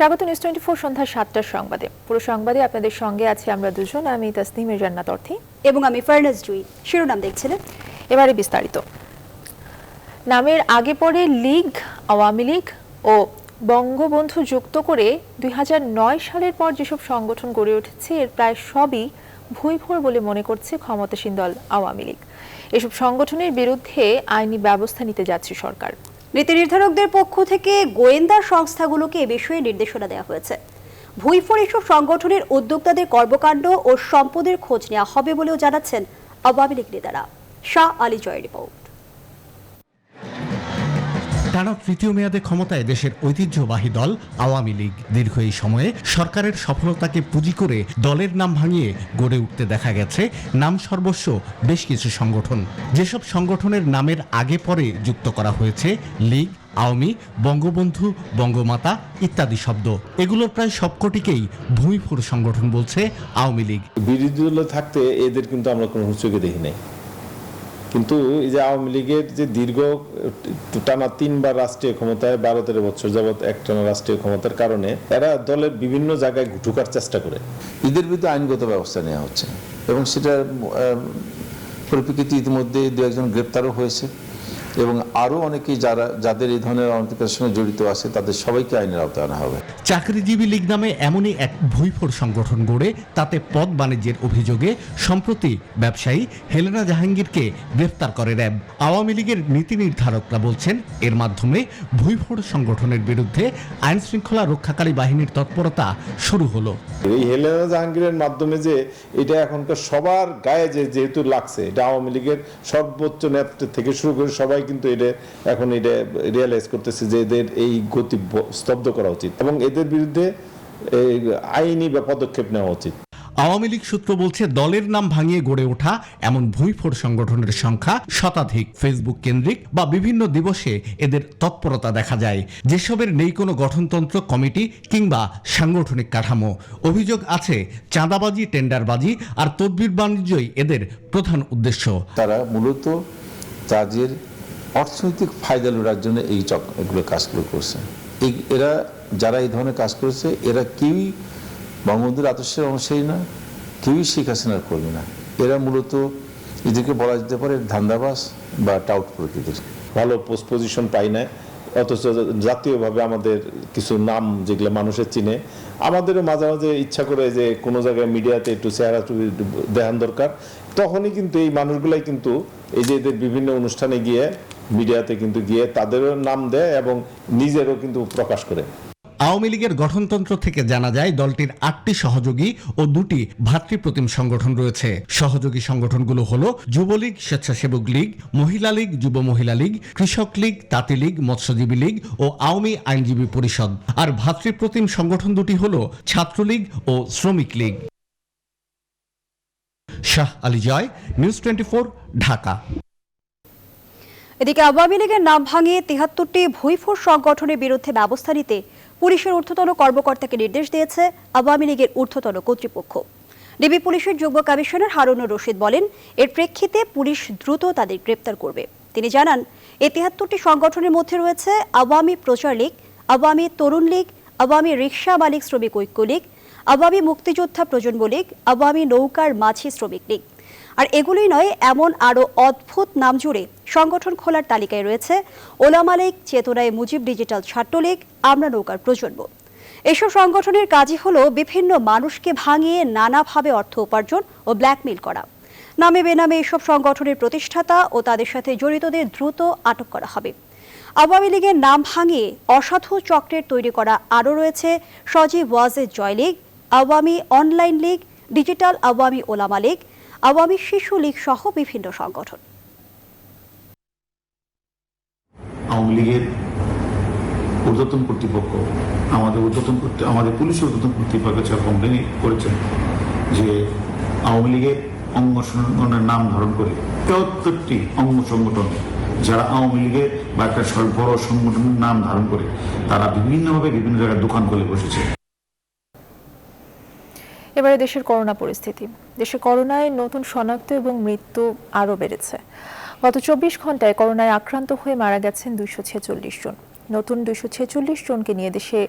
স্বাগত নিউজ 24 সন্ধ্যা 7টার সংবাদে। পুরো সংবাদে আপনাদের সঙ্গে আছি আমরা দুজন, আমি তাসনিমের জান্নাত অর্থী এবং আমি ফারনাজ জুই। শিরোনাম দেখছিলেন, এবারে বিস্তারিত। নামের আগে পরে লীগ, আওয়ামী লীগ ও বঙ্গবন্ধু যুক্ত করে 2009 সালের পর যেসব সংগঠন গড়ে উঠেছে এর প্রায় সবই ভুইফোর বলে মনে করছে ক্ষমতাসীন দল আওয়ামী লীগ। এসব সংগঠনের বিরুদ্ধে আইনি ব্যবস্থা নিতে যাচ্ছে সরকার। নীতি নির্ধারকদের পক্ষ থেকে গোয়েন্দা সংস্থাগুলোকে এ বিষয়ে নির্দেশনা দেওয়া হয়েছে। ভুইফোর এসব সংগঠনের উদ্যোক্তাদের কর্মকাণ্ড ও সম্পদের খোঁজ নেওয়া হবে বলেও জানাচ্ছেন আওয়ামী লীগ নেতারা। শাহ আলী জয়ের রিপোর্ট। টানা তৃতীয় মেয়াদে ক্ষমতায় দেশের ঐতিহ্যবাহী দল আওয়ামী লীগ। দীর্ঘ এই সময়ে সরকারের সফলতাকে পুঁজি করে দলের নাম ভাঙিয়ে গড়ে উঠতে দেখা গেছে নাম সর্বস্ব বেশ কিছু সংগঠন। যেসব সংগঠনের নামের আগে পরে যুক্ত করা হয়েছে লীগ, আওয়ামী, বঙ্গবন্ধু, বঙ্গমাতা ইত্যাদি শব্দ, এগুলোর প্রায় সবকটিকেই ভুইফোর সংগঠন বলছে আওয়ামী লীগ। বিরোধী দলে থাকতে এদের কিন্তু আমরা কোনো চোখে দেখি নাই, কিন্তু এই যে আওয়ামী লীগের যে দীর্ঘ টানা 3বার রাষ্ট্রীয় ক্ষমতায় 12-13 বছর যাবৎ একটানা রাষ্ট্রীয় ক্ষমতার কারণে এরা দলের বিভিন্ন জায়গায় ঢোকার চেষ্টা করে। এদের বিরুদ্ধে আইনগত ব্যবস্থা নেওয়া হচ্ছে এবং সেটার পরিপ্রেক্ষিতে ইতিমধ্যে 2-1 জন গ্রেপ্তারও হয়েছে এবং আরো অনেকেই যাদের এই ধরনের অনৈতিকতার সঙ্গে জড়িত আছে তাদের সবাইকে আইনের আওতায় আনা হবে। চাকরিজীবী লীগ নামে এমনই এক ভুইফোর সংগঠন গড়ে তাতে পদ বাণিজ্যের অভিযোগে সম্প্রতি ব্যবসায়ী হেলেনা জাহাঙ্গীরকে গ্রেফতার করে র্যাব। আওয়ামী লীগের নীতি নির্ধারকরা বলছেন এর মাধ্যমে ভুইফোর সংগঠনের বিরুদ্ধে আইন শৃঙ্খলা রক্ষাকারী বাহিনীর তৎপরতা শুরু হলো। এই হেলেনা জাহাঙ্গীরের মাধ্যমে যে এটা এখনকার সবার গায়ে যেহেতু লাগছে, এটা আওয়ামী লীগের সর্বোচ্চ নেতৃত্ব থেকে শুরু করে সবাই কিন্তু এটা এখন এটা রিয়েলাইজ করতেছে যে এদের এই গতি স্তব্ধ করা উচিত এবং এদের বিরুদ্ধে আইনি পদক্ষেপ নেওয়া উচিত। আওয়ামী লীগ সূত্র বলছে দলের নাম ভাঙিয়ে গড়ে ওঠা এমন ভুইফোর সংগঠনের সংখ্যা শতাধিক। ফেসবুক কেন্দ্রিক বা বিভিন্ন দিবসে এদের তৎপরতা দেখা যায়, যেসবের নেই কোনো গঠনতন্ত্র, কমিটি কিংবা সাংগঠনিক কাঠামো। অভিযোগ আছে চাঁদাবাজি, টেন্ডারবাজি আর তদবির বাণিজ্যই এদের প্রধান উদ্দেশ্য। তারা মূলত তাদের অর্থনৈতিক ফায়দা লোড়ার জন্য এগুলো কাজগুলো করছে। এরা যারা এই ধরনের কাজ করেছে এরা কেউই বঙ্গবন্ধুর আদর্শের অনুসারী না, কেউই শেখ হাসিনার কর্মী না। এরা মূলত এদেরকে বলা যেতে পারে ধান্দাবাজ বা টাউট প্রকৃতির। ভালো পোস্ট পজিশন পাই না, অথচ জাতীয়ভাবে আমাদের কিছু নাম যেগুলো মানুষের চিনে, আমাদেরও মাঝে মাঝে ইচ্ছা করে যে কোনো জায়গায় মিডিয়াতে একটু চেহারা দেখান দরকার, তখনই কিন্তু এই মানুষগুলাই কিন্তু এই যে এদের বিভিন্ন অনুষ্ঠানে গিয়ে মিডিয়াতে কিন্তু গিয়ে তাদেরও নাম দেয় এবং নিজেরও কিন্তু প্রকাশ করে। আওয়ামী লীগের গঠনতন্ত্র থেকে জানা যায় দলটির 8টি সহযোগী ও 2টি ভাতৃপ্রতিম সংগঠন রয়েছে। সহযোগী সংগঠনগুলো হলো যুবলীগ, স্বেচ্ছাসেবক লীগ, মহিলা লীগ, যুব মহিলা লীগ, কৃষক লীগ, তাঁতি লীগ, মৎস্যজীবী লীগ ও আওয়ামী আইনজীবী পরিষদ। আর ভাতৃপ্রতিম সংগঠন দুটি হলো ছাত্রলীগ ও শ্রমিক লীগ। শাহ আলী জয়, নিউজ 24, ঢাকা। এদিকে আওয়ামী লীগের নাম ভাঙিয়ে 73টি ভুইফোর সংগঠনের বিরুদ্ধে ব্যবস্থা নিতে পুলিশের ঊর্ধ্বতন কর্মকর্তাকে নির্দেশ দিয়েছে আওয়ামী লীগের ঊর্ধ্বতন কর্তৃপক্ষ। ডিবি পুলিশের যুগ্ম কমিশনার হারুনুর রশিদ বলেন, এর প্রেক্ষিতে পুলিশ দ্রুত তাদের গ্রেপ্তার করবে। তিনি জানান, এই 73টি সংগঠনের মধ্যে রয়েছে আওয়ামী প্রচার লীগ, আওয়ামী তরুণ লীগ, আওয়ামী রিকশা মালিক শ্রমিক ঐক্য লীগ, আওয়ামী মুক্তিযোদ্ধা প্রজন্ম লীগ, আওয়ামী নৌকার মাঝি শ্রমিক লীগ। আর এগুলোই নয়, এমন আরও অদ্ভুত নাম জুড়ে সংগঠন খোলার তালিকায় রয়েছে ওলামা লীগ, চেতনায় মুজিব ডিজিটাল ছাত্রলীগ, আমরা নৌকার প্রজন্ম। এসব সংগঠনের কাজই হলো বিভিন্ন মানুষকে ভাঙিয়ে নানাভাবে অর্থ উপার্জন ও ব্ল্যাকমেইল করা। নামে বেনামে এসব সংগঠনের প্রতিষ্ঠাতা ও তাদের সাথে জড়িতদের দ্রুত আটক করা হবে। আওয়ামী লীগের নাম ভাঙিয়ে অসাধু চক্রের তৈরি করা আরও রয়েছে সজীব ওয়াজেদ জয় লীগ, আওয়ামী অনলাইন লীগ, ডিজিটাল আওয়ামী ওলামা লীগ, আওয়ামী শিশু লীগ সহ বিভিন্ন সংগঠন। আওয়ামী লীগের ঊর্ধ্বতন কর্তৃপক্ষ আমাদের পুলিশের ঊর্ধ্বতন কর্তৃপক্ষ কমপ্লেন করেছেন যে আওয়ামী লীগের অঙ্গ সংগঠনের নাম ধারণ করে 73টি অঙ্গ সংগঠন যারা আওয়ামী লীগের বা একটা বড় সংগঠনের নাম ধারণ করে তারা বিভিন্নভাবে বিভিন্ন জায়গায় দোকান খুলে বসেছে। এবারে দেশের করোনা পরিস্থিতি। দেশে করোনায় নতুন শনাক্ত এবং মৃত্যু আরও বেড়েছে। গত 24 ঘন্টায় করোনায় আক্রান্ত হয়ে মারা গেছেন 246 জন। নতুন 246 জনকে নিয়ে দেশে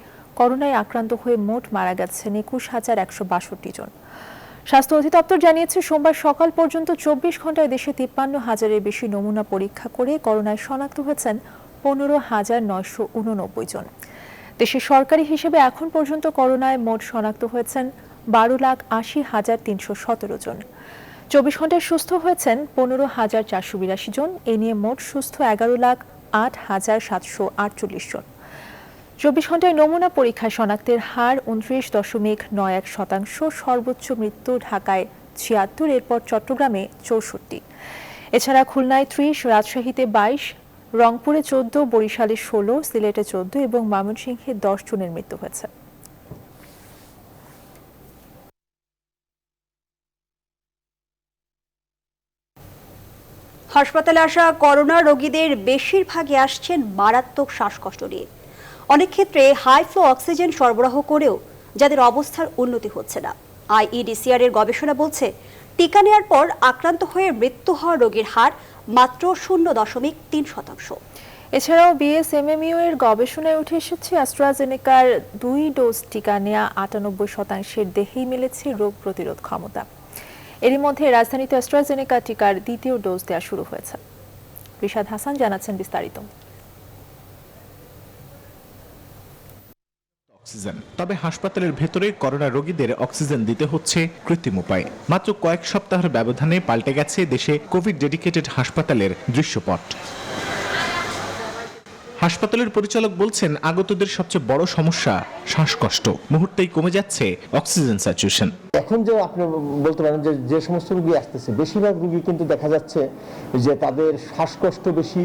করোনায় আক্রান্ত হয়ে মোট মারা গেছেন ২১,১৬২ জন। স্বাস্থ্য অধিদপ্তর জানিয়েছে সোমবার সকাল পর্যন্ত ২৪ ঘন্টায় দেশে ৫৩,০০০-এর বেশি নমুনা পরীক্ষা করে করোনায় শনাক্ত হয়েছেন ১৫,৯৮৯ জন। দেশের সরকারি হিসেবে এখন পর্যন্ত করোনায় মোট শনাক্ত হয়েছেন ১২,৮০,৩১৭ জন। ২৪ ঘন্টায় সুস্থ হয়েছেন ১৫,৪৮২ জন। এ নিয়ে মোট সুস্থ ১১,০৮,৭৪৮ জন। ২৪ ঘন্টায় নমুনা পরীক্ষায় শনাক্তের হার ২৯.৯১%। সর্বোচ্চ মৃত্যু ঢাকায় ৭৬, এরপর চট্টগ্রামে ৬৪। এছাড়া খুলনায় ৩০, রাজশাহীতে ২২, রংপুরে ১৪, বরিশালে ১৬, সিলেটে ১৪ এবং ময়মনসিংহে ১০ জনের মৃত্যু হয়েছে। হাসপাতালে আসা করোনা রোগীদের বেশিরভাগই আসছেন মারাত্মক শ্বাসকষ্ট নিয়ে। অনেক ক্ষেত্রে হাই ফ্লো অক্সিজেন সরবরাহ করেও যাদের অবস্থার উন্নতি হচ্ছে না। আইইডিসিআর এর গবেষণা বলছে, টিকা নেওয়ার পর আক্রান্ত হয়ে মৃত্যু হওয়া রোগীর হার মাত্র 0.৩%। এছাড়াও বিএসএমএমইউ এর গবেষণায় উঠে এসেছে অ্যাস্ট্রাজেনেকার ২ ডোজ টিকা নেওয়া ৯৮%-এর দেহেই মিলেছে রোগ প্রতিরোধ ক্ষমতা। এরই মধ্যে রাজধানীতে অ্যাস্ট্রাজেনেকা টিকার দ্বিতীয় ডোজ দেওয়া শুরু হয়েছে। রিশাদ হাসান জানাচ্ছেন বিস্তারিত। অক্সিজেন, তবে হাসপাতালের ভেতরে করোনা রোগীদের অক্সিজেন দিতে হচ্ছে কৃত্রিম উপায়ে। মাত্র কয়েক সপ্তাহের ব্যবধানে পাল্টে গেছে দেশে কোভিড ডেডিকেটেড হাসপাতালের দৃশ্যপট। হাসপাতালের পরিচালক বলছেন, আগতদের সবচেয়ে বড় সমস্যা শ্বাসকষ্ট। মুহূর্তেই কমে যাচ্ছে অক্সিজেন স্যাচুরেশন। এখন যে আপনি বলতে পারেন যে সমস্ত রোগী আসতেছে, বেশিরভাগ রোগী কিন্তু দেখা যাচ্ছে যে তাদের শ্বাসকষ্ট বেশি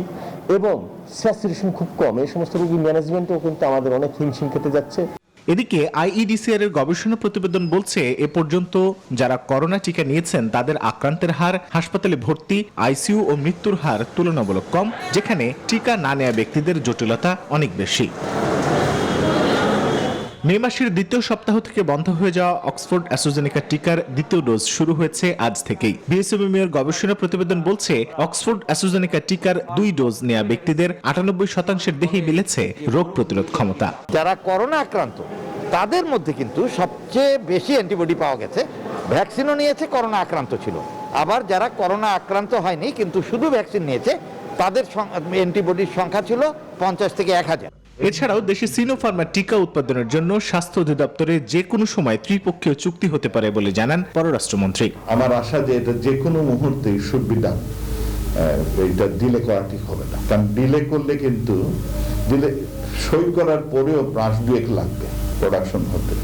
এবং স্যাচুরেশন খুব কম। এই সমস্ত রোগী ম্যানেজমেন্টও কিন্তু আমাদের অনেক হিমশিম খেতে যাচ্ছে। এদিকে আইইডিসিআর এর গবেষণা প্রতিবেদন বলছে, এ পর্যন্ত যারা করোনা টিকা নিয়েছেন তাদের আক্রান্তের হার, হাসপাতালে ভর্তি, আইসিইউ ও মৃত্যুর হার তুলনামূলক কম, যেখানে টিকা না নেওয়া ব্যক্তিদের জটিলতা অনেক বেশি। মে মাসের দ্বিতীয় সপ্তাহ থেকে বন্ধ হয়ে যাওয়া অক্সফোর্ড অ্যাস্ট্রাজেনেকা টিকার দ্বিতীয় ডোজ শুরু হয়েছে আজ থেকেই। বিএসএমএমইউ এর গবেষণা প্রতিবেদন বলছে, অক্সফোর্ড অ্যাস্ট্রাজেনেকা টিকার ২ ডোজ নেওয়া ব্যক্তিদের ৯৮%-এর দেহেই মিলেছে রোগ প্রতিরোধ ক্ষমতা। যারা করোনা আক্রান্ত তাদের মধ্যে কিন্তু সবচেয়ে বেশি অ্যান্টিবডি পাওয়া গেছে। ভ্যাকসিনও নিয়েছে, করোনা আক্রান্ত ছিল। আবার যারা করোনা আক্রান্ত হয়নি কিন্তু শুধু ভ্যাকসিন নিয়েছে, তাদের অ্যান্টিবডির সংখ্যা ছিল ৫০ থেকে ১০০০। এছাড়াও দেশে সিনোফার্মা টিকা উৎপাদনের জন্য স্বাস্থ্য অধিদপ্তরে যে কোনো সময় ত্রিপক্ষীয় চুক্তি হতে পারে বলে জানান পররাষ্ট্রমন্ত্রী। আমার আশা যে এটা যে কোনো মুহূর্তে শুড বি ডান। এটা ডিলে করা ঠিক হবে না, কারণ ডিলে করলে কিন্তু সই করার পরেও মাস ২ লাগবে প্রোডাকশন হতে।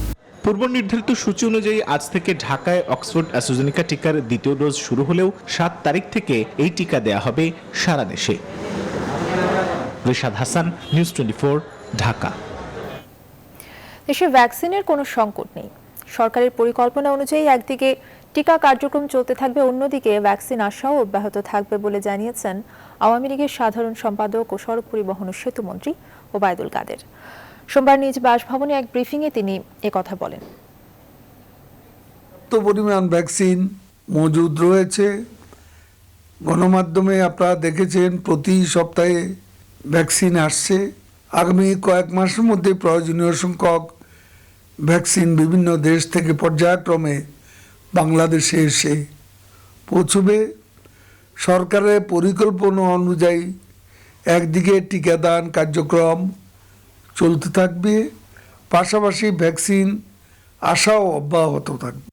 পূর্ব নির্ধারিত সূচি অনুযায়ী আজ থেকে ঢাকায় অক্সফোর্ড অ্যাস্ট্রাজেনেকা টিকার দ্বিতীয় ডোজ শুরু হলেও ৭ তারিখ থেকে এই টিকা দেয়া হবে সারা দেশে। রিশাদ হাসান, নিউজ 24, ঢাকা। দেশে ভ্যাকসিনের কোনো সংকট নেই। সরকারের পরিকল্পনা অনুযায়ী একদিকে টিকা কার্যক্রম চলতে থাকবে, অন্যদিকে ভ্যাকসিন আসাও অব্যাহত থাকবে বলে জানিয়েছেন আওয়ামী লীগের সাধারণ সম্পাদক ও সড়ক পরিবহন ও সেতুমন্ত্রী ওবায়দুল কাদের। সোমবার নিজ বাসভবনে এক ব্রিফিংয়ে তিনি একথা বলেন। পরিমাণ ভ্যাকসিন মজুদ রয়েছে। গণমাধ্যমে আপনারা দেখেছেন প্রতি সপ্তাহে ভ্যাকসিন আসছে। আগামী কয়েক মাসের মধ্যে প্রয়োজনীয় সংখ্যক ভ্যাকসিন বিভিন্ন দেশ থেকে পর্যায়ক্রমে বাংলাদেশে এসে পৌঁছবে। সরকারের পরিকল্পনা অনুযায়ী একদিকে টিকাদান কার্যক্রম চলতে থাকবে, পাশাপাশি ভ্যাকসিন আসাও অব্যাহত থাকবে।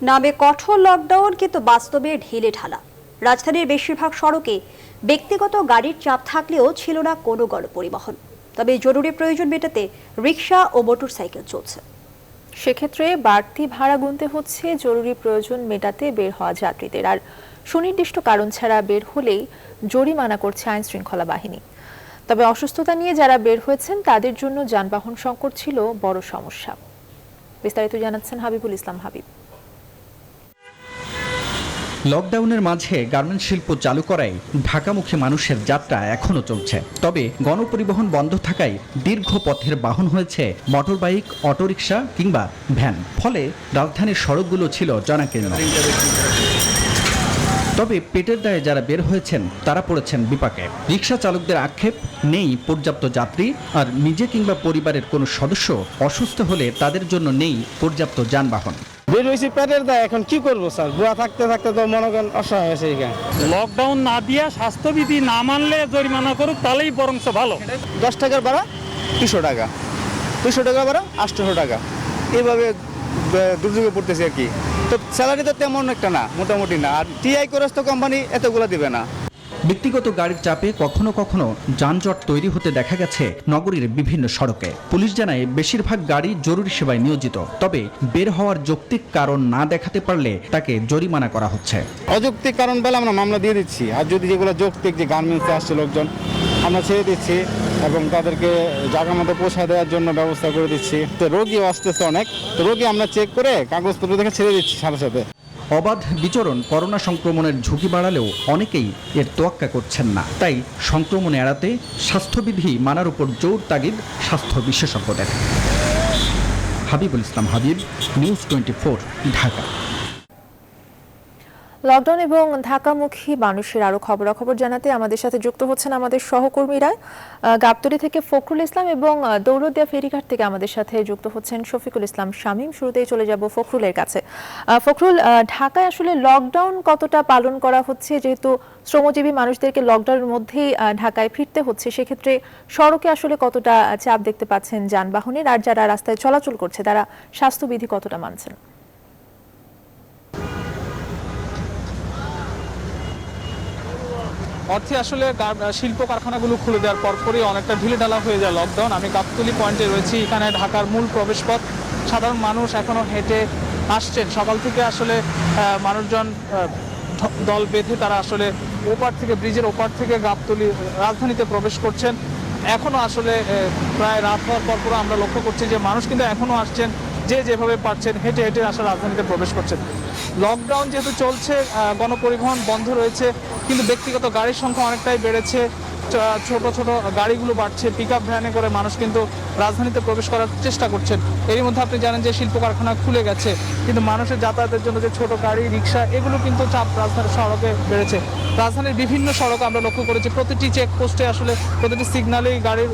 নামে কঠোর লকডাউন, কিন্তু বাস্তবে ঢিলে ঢালা। রাজধানীর বেশিরভাগ সড়কে ব্যক্তিগত গাড়ির চাপ থাকলেও ছিল না কোনো গণপরিবহন। তবে জরুরি প্রয়োজন মেটাতে রিকশা ও মোটরসাইকেল চলছে। সেক্ষেত্রে বাড়তি ভাড়া গুনতে হচ্ছে জরুরি প্রয়োজন মেটাতে বের হওয়া যাত্রীদের। আর সুনির্দিষ্ট কারণ ছাড়া বের হলেই জরিমানা করছে আইন শৃঙ্খলা বাহিনী। তবে অসুস্থতা নিয়ে যারা বের হয়েছেন তাদের জন্য যানবাহন সংকট ছিল বড় সমস্যা। বিস্তারিত জানাচ্ছেন হাবিবুল ইসলাম হাবিব। লকডাউনের মাঝে গার্মেন্টস শিল্প চালু করায় ঢাকামুখী মানুষের যাত্রা এখনো চলছে। তবে গণপরিবহন বন্ধ থাকায় দীর্ঘ পথের বাহন হয়েছে মোটরবাইক, অটোরিকশা কিংবা ভ্যান। ফলে রাজধানীর সড়কগুলো ছিল জনাকীর্ণ। তবে পেটের দায়ে যারা বের হয়েছেন তারা পড়েছেন বিপাকে। রিকশা চালকদের আক্ষেপ, নেই পর্যাপ্ত যাত্রী, আর নিজে কিংবা পরিবারের কোনো সদস্য অসুস্থ হলে তাদের জন্য নেই পর্যাপ্ত যানবাহন। বের হয়েছি পেটের দায়, এখন কি করবো স্যার? বুয়া থাকতে থাকতে তো মনে করেন অসহায় হয়েছে। এখানে লকডাউন না দিয়া স্বাস্থ্যবিধি না মানলে জরিমানা করুক, তাহলেই বরংস ভালো। 10 টাকার ভাড়া 200 টাকা, 200 টাকা ভাড়া 800 টাকা, এইভাবে দুর্যোগে পড়তেছে আর কি। তো স্যালারি তো তেমন একটা না, মোটামুটি না। আর টিআই করে তো কোম্পানি এতগুলো দিবে না। ব্যক্তিগত গাড়ির চাপে কখনো কখনো যানজট তৈরি হতে দেখা গেছে নগরীর বিভিন্ন সড়কে। পুলিশ জানায় বেশিরভাগ গাড়ি জরুরি সেবায় নিয়োজিত, তবে বের হওয়ার যৌক্তিক কারণ না দেখাতে পারলে তাকে জরিমানা করা হচ্ছে। অযৌক্তিক কারণ বলে আমরা মামলা দিয়ে দিচ্ছি, আর যদি যেগুলো যৌক্তিক, যে গার্মেন্টসে আসছে লোকজন, আমরা ছেড়ে দিচ্ছি এবং তাদেরকে জায়গা মতো পৌঁছায় দেওয়ার জন্য ব্যবস্থা করে দিচ্ছি। তো রোগীও আসতেছে অনেক, তো রোগী আমরা চেক করে কাগজপত্র দেখে ছেড়ে দিচ্ছি সাথে সাথে। অবাধ বিচরণ করোনা সংক্রমণের ঝুঁকি বাড়ালেও অনেকেই এর তোয়াক্কা করছেন না। তাই সংক্রমণ এড়াতে স্বাস্থ্যবিধি মানার উপর জোর তাগিদ স্বাস্থ্য বিশেষজ্ঞদের। হাবিবুল ইসলাম হাবিব, নিউজ 24, ঢাকা। লকডাউন এবং ঢাকামুখী মানুষের আরো খবরাখবর জানাতে আমাদের সাথে যুক্ত হচ্ছেন আমাদের সহকর্মীরা। গাবতলী থেকে ফখরুল ইসলাম এবং দৌলতদিয়া ফেরিঘাট থেকে আমাদের সাথে যুক্ত হচ্ছেন শফিকুল ইসলাম শামীম। শুরুতেই চলে যাব ফখরুলের কাছে। ফখরুল, ঢাকায় আসলে লকডাউন কতটা পালন করা হচ্ছে? যেহেতু শ্রমজীবী মানুষদেরকে লকডাউনের মধ্যেই ঢাকায় ফিরতে হচ্ছে, সেক্ষেত্রে সড়কে আসলে কতটা চাপ দেখতে পাচ্ছেন যানবাহনের, আর যারা রাস্তায় চলাচল করছে তারা স্বাস্থ্যবিধি কতটা মানছেন? অর্থে আসলে শিল্প কারখানাগুলো খুলে দেওয়ার পরপরই অনেকটা ঢিলেঢালা হয়ে যায় লকডাউন। আমি গাবতলী পয়েন্টে রয়েছি, এখানে ঢাকার মূল প্রবেশপথ। সাধারণ মানুষ এখনো হেঁটে আসছেন সকাল থেকে। আসলে মানুষজন দল বেঁধে তারা আসলে ওপার থেকে, ব্রিজের ওপার থেকে গাবতলী রাজধানীতে প্রবেশ করছেন। এখনো আসলে প্রায় রাত হওয়ার পর আমরা লক্ষ্য করছি যে মানুষ কিন্তু এখনো আসছেন, যে যেভাবে পারছেন হেঁটে হেঁটে আসা রাজধানীতে প্রবেশ করছেন। লকডাউন যেহেতু চলছে, গণপরিবহন বন্ধ রয়েছে, কিন্তু ব্যক্তিগত গাড়ির সংখ্যা অনেকটাই বেড়েছে। ছোট ছোট গাড়িগুলো বাড়ছে, পিকআপ ভ্যানে করে মানুষ কিন্তু রাজধানীতে প্রবেশ করার চেষ্টা করছেন। এরই মধ্যে আপনি জানেন যে শিল্প কারখানা খুলে গেছে, কিন্তু মানুষের যাতায়াতের জন্য যে ছোট গাড়ি, রিক্সা, এগুলো কিন্তু চাপ রাজধানীর সড়কে বেড়েছে। রাজধানীর বিভিন্ন সড়কে আমরা লক্ষ্য করেছি প্রতিটি চেকপোস্টে আসলে প্রতিটি সিগন্যালেই গাড়ির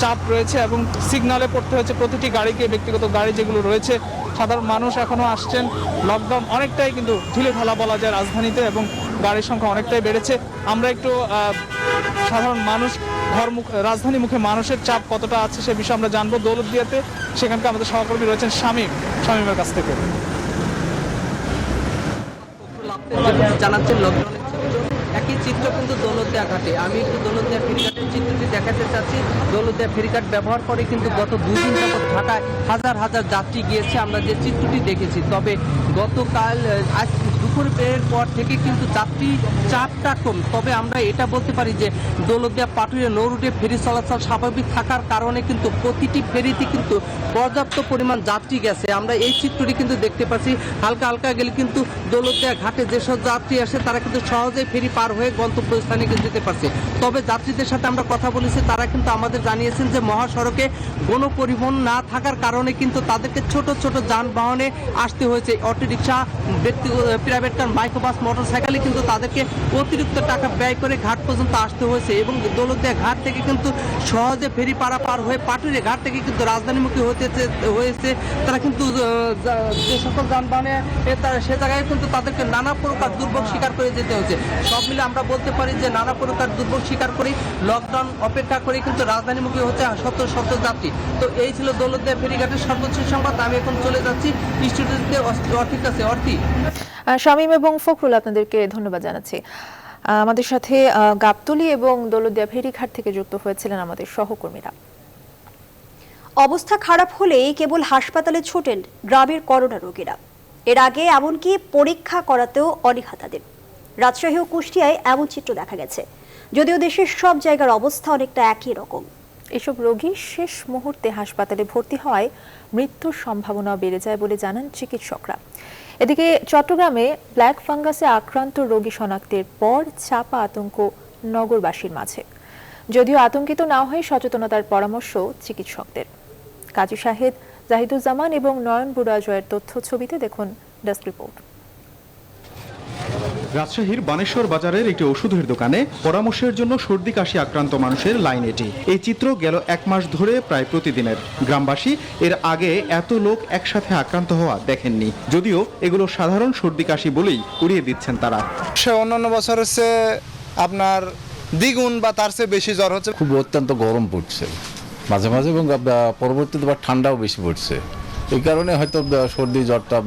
চাপ রয়েছে এবং সিগন্যালে পড়তে হচ্ছে প্রতিটি গাড়িকে, ব্যক্তিগত গাড়ি যেগুলো রয়েছে। সাধারণ মানুষ এখনো আসছেন। লকডাউন অনেকটাই কিন্তু ঢিলেঢালা বলা যায় রাজধানীতে, এবং গাড়ির সংখ্যা অনেকটাই বেড়েছে। আমরা একটু সাধারণ মানুষ রাজধানী মুখে মানুষের চাপ কতটা আছে সে বিষয়ে আমরা জানবো দৌলতদিয়াতে। সেখানকার আমাদের সহকর্মী রয়েছেন শামীমের কাছ থেকে। জানাচ্ছেন লকডাউনের একই চিত্র কিন্তু দৌলতদিয়া ঘাটে। আমি একটু দৌলতদিয়া ফেরিঘাটের চিত্রটি দেখাতে চাচ্ছি। দৌলতদিয়া ফেরিঘাট ব্যবহার করে কিন্তু গত 2 দিন যাবত ঢাকায় হাজার হাজার যাত্রী গিয়েছে, আমরা যে চিত্রটি দেখেছি। তবে গতকাল আজ দুপুরের পর থেকে কিন্তু যাত্রী চাপটা কম। তবে আমরা এটা বলতে পারি যে দৌলতদিয়া পাটুরিয়া নৌ রুটে ফেরি চলাচল স্বাভাবিক থাকার কারণে কিন্তু প্রতিটি ফেরিতে কিন্তু পর্যাপ্ত পরিমাণ যাত্রী গেছে। আমরা এই চিত্রটি কিন্তু দেখতে পাচ্ছি। হালকা হালকা গেলে কিন্তু দৌলতদিয়া ঘাটে যেসব যাত্রী আসে তারা কিন্তু সহজেই ফেরি পার হয়ে গন্তব্যস্থানে যেতে পারছে। তবে যাত্রীদের সাথে আমরা কথা বলেছি, তারা কিন্তু আমাদের জানিয়েছেন যে মহাসড়কে গণপরিবহন না থাকার কারণে কিন্তু তাদেরকে ছোট ছোট যানবাহনে আসতে হয়েছে। অটোরিকশা, ব্যক্তিগত প্রাইভেট কার, মাইক্রোবাস, মোটরসাইকেলে কিন্তু তাদেরকে অতিরিক্ত টাকা ব্যয় করে ঘাট পর্যন্ত আসতে হয়েছে। এবং দৌলতদিয়া ঘাট থেকে কিন্তু সহজে ফেরি পার হয়ে পাটুরিয়া ঘাট থেকে কিন্তু রাজধানীমুখী হয়েছে। তারা কিন্তু যে সকল যানবাহনে সে জায়গায় কিন্তু তাদেরকে নানা প্রকার দুর্ভোগ স্বীকার করে যেতে হচ্ছে। সব মিলে আমরা বলতে পারি যে নানা প্রকার দুর্ভোগ স্বীকার করে লকডাউন অপেক্ষা করে কিন্তু রাজধানীমুখী হচ্ছে শত শত যাত্রী। তো এই ছিল দৌলতদিয়া ফেরিঘাটের সর্বোচ্চ সংবাদ। আমি এখন চলে যাচ্ছি স্টুডিওতে অর্থির কাছে। অর্থি, শামীম এবং ফখরুল, আপনাদেরকে ধন্যবাদ জানাচ্ছি। আমাদের সাথে গাবতলী এবং দৌলতদিয়া ফেরিঘাট থেকে যুক্ত হয়েছিলেন আমাদের সহকর্মীরা। অবস্থা খারাপ হলেই কেবল হাসপাতালে ছোটেন গ্রামের করোনা রোগীরা। এর আগে এমনকি পরীক্ষা করাতেও অনীহা তাদের। রাজশাহী ও কুষ্টিয়ায় এমন চিত্র দেখা গেছে, যদিও দেশের সব জায়গার অবস্থা অনেকটা একই রকম। এসব রোগী শেষ মুহূর্তে হাসপাতালে ভর্তি হওয়ায় মৃত্যুর সম্ভাবনা বেড়ে যায় বলে জানান চিকিৎসকরা। এদিকে চট্টগ্রামে ব্ল্যাক ফাঙ্গাসে আক্রান্ত রোগী শনাক্তের পর চাপা আতঙ্ক নগরবাসীর মাঝে। যদিও আতঙ্কিত না হয়ে সচেতনতার পরামর্শ চিকিৎসকদের। কাজী শাহেদ, জাহিদুজ্জামান এবং নয়ন বুড়া জয়ের তথ্য ছবিতে দেখুন ডেস্ক রিপোর্ট। রাজশাহীর বানেশ্বর বাজারের একটি ওষুধের দোকানে পরামর্শের জন্য সর্দি কাশি আক্রান্ত মানুষের লাইন এটি। এই চিত্র গেল 1 মাস ধরে প্রায় প্রতিদিনের। গ্রামবাসী এর আগে এত লোক একসাথে আক্রান্ত হওয়া দেখেননি, যদিও এগুলো সাধারণ সর্দি কাশি বলেই উড়িয়ে দিচ্ছেন তারা। সে অন্যান্য বছর হচ্ছে আপনার দ্বিগুণ বা তার চেয়ে বেশি জ্বর হচ্ছে। খুব অত্যন্ত গরম পড়ছে মাঝে মাঝে, এবং পরবর্তীতে আবার ঠান্ডাও বেশি পড়ছে। এই কারণে হয়তো সর্দি জ্বরটা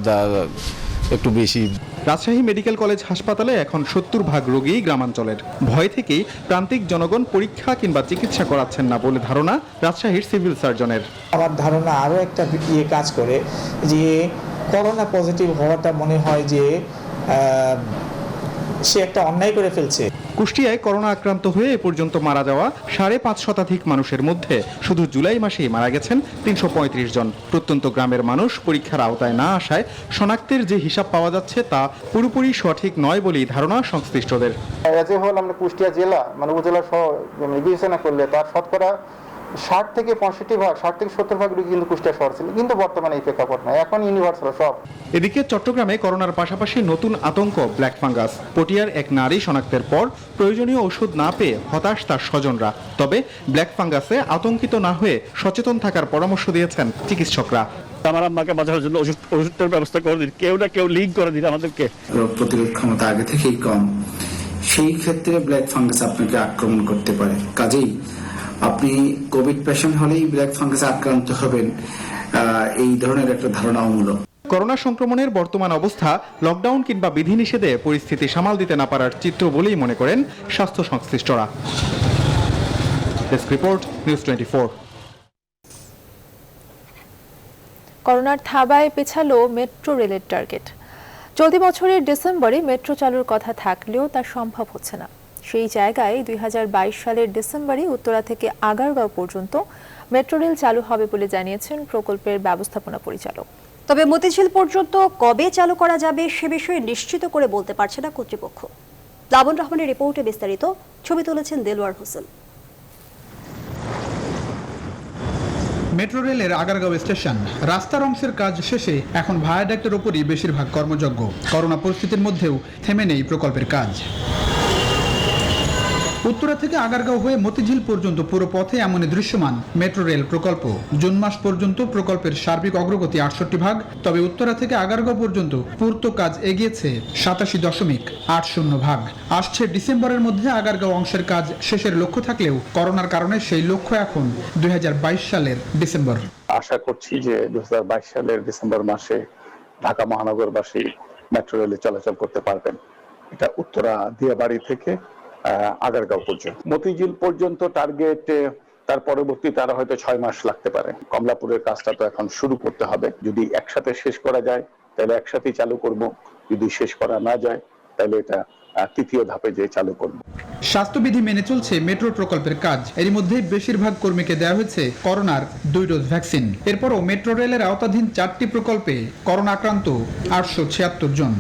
একটু বেশি। রাজশাহী মেডিকেল কলেজ হাসপাতালে এখন 70% রোগী গ্রামাঞ্চলের। ভয় থেকেই প্রান্তিক জনগণ পরীক্ষা কিংবা চিকিৎসা করাচ্ছেন না বলে ধারণা রাজশাহীর সিভিল সার্জনের। আমার ধারণা আরও একটা কাজ করে যে করোনা পজিটিভ হওয়াটা মনে হয় যে সে একটা অন্যায় করে ফেলছে। কুষ্টিয়ায় করোনা আক্রান্ত হয়ে এ পর্যন্ত মারা যাওয়া 5.5 শতাধিক মানুষের মধ্যে শুধু জুলাই মাসেই মারা গেছেন 335 জন। প্রত্যন্ত গ্রামের মানুষ পরীক্ষার আওতায় না আসায় শনাক্তের যে হিসাব পাওয়া যাচ্ছে তা পুরোপুরি সঠিক নয় বলেই ধারণা সংশ্লিষ্টদের। আমরা কুষ্টিয়া জেলা উপজেলা সহ বিবেচনা করলে তার শতকরা 60 থেকে 70 ভাগ রোগী কিন্তু কুষ্টিয়া শহর ছিল, কিন্তু বর্তমানে এই প্রেক্ষাপট নাই, এখন ইউনিভার্সাল সব। এদিকে চট্টগ্রামে করোনার পাশাপাশি নতুন আতঙ্ক ব্ল্যাক ফাঙ্গাস। পটিয়ার এক নারী শনাক্তের পর প্রয়োজনীয় ওষুধ না পেয়ে হতাশ তার স্বজনরা। তবে ব্ল্যাক ফাঙ্গাসে আতঙ্কিত না হয়ে সচেতন থাকার পরামর্শ দিয়েছেন চিকিৎসকরা। আমার আম্মাকে বাঁচানোর জন্য ওষুধের ব্যবস্থা করে দিন, কেউ না কেউ লিঙ্ক করে দিন আমাদেরকে। রোগ প্রতিরোধ ক্ষমতা আগে থেকেই কম, সেই ক্ষেত্রে ব্ল্যাক ফাঙ্গাস আপনাকে আক্রমণ করতে পারে। কাজেই আপনি কোভিড পেশেন্ট হলেই ব্ল্যাক ফাঙ্গাসে আক্রান্ত হবেন, এই ধরনের একটা ধারণা অমূলক। করোনা সংক্রমণের বর্তমান অবস্থা লকডাউন কিংবা বিধিনিষেধে পরিস্থিতি সামাল দিতে না পারার চিত্র বলেই মনে করেন স্বাস্থ্য সংশ্লিষ্টরা। Desk report, news 24। করোনার থাবায় পেছালো মেট্রো রেলের টার্গেট। চলতি বছরের ডিসেম্বরে মেট্রো চালুর কথা থাকলেও তা সম্ভব হচ্ছে না। সেই জায়গায় 2022 সালের ডিসেম্বরে উত্তরা থেকে আগারগাঁও পর্যন্ত মেট্রো রেল চালু হবে বলে জানিয়েছেন প্রকল্পের ব্যবস্থাপনা পরিচালক। তবে মতিঝিল পর্যন্ত কবে চালু করা যাবে সে বিষয়ে নিশ্চিত করে বলতে পারছে না কর্তৃপক্ষ। লাবন রহমানের রিপোর্টে বিস্তারিত, ছবি তুলেছেন দেলোয়ার হোসেন। মেট্রো রেলের আগারগাঁও স্টেশন রাস্তার অংশের কাজ শেষে এখন ভায়াডাক্টের ওপরই বেশিরভাগ কর্মযজ্ঞ। করোনা পরিস্থিতির মধ্যেও থেমে নেই প্রকল্পের কাজ। উত্তরা থেকে আগারগাঁও হয়ে মতিঝিল পর্যন্ত পুরো পথে এমনই দৃশ্যমান মেট্রো রেল প্রকল্প। জুন মাস পর্যন্ত প্রকল্পের সার্বিক অগ্রগতি 68 তবে উত্তরা থেকে আগারগাঁও পর্যন্ত পূর্ত কাজ এগিয়েছে 87.80 আসছে ডিসেম্বরের মধ্যে আগারগাঁও অংশের কাজ শেষের লক্ষ্য থাকলেও করোনার কারণে সেই লক্ষ্য এখন 2022 সালের ডিসেম্বর। আশা করছি যে 2022 সালের ডিসেম্বর মাসে ঢাকা মহানগরবাসী মেট্রো রেলে চলাচল করতে পারবেন। এটা উত্তরা দিয়াবাড়ি থেকে আগারগাঁও পর্যন্ত। মতিঝিল পর্যন্ত টার্গেট, তার পরবর্তীতে আরো হয়তো 6 মাস লাগতে পারে। কমলাপুরের কাজটা তো এখন শুরু করতে হবে। যদি একসাথে শেষ করা যায় তাহলে একসাথেই চালু করব, যদি শেষ করা না যায় তাহলে এটা তৃতীয় ধাপে যে চালু করব। স্বাস্থ্যবিধি মেনে চলছে মেট্রো প্রকল্পের কাজ। এর মধ্যে বেশিরভাগ কর্মীকে দেওয়া হয়েছে করোনার 2 ডোজ ভ্যাকসিন। এরপরও মেট্রো রেলের আওতাধীন 4টি প্রকল্পে করোনা আক্রান্ত 876 জন,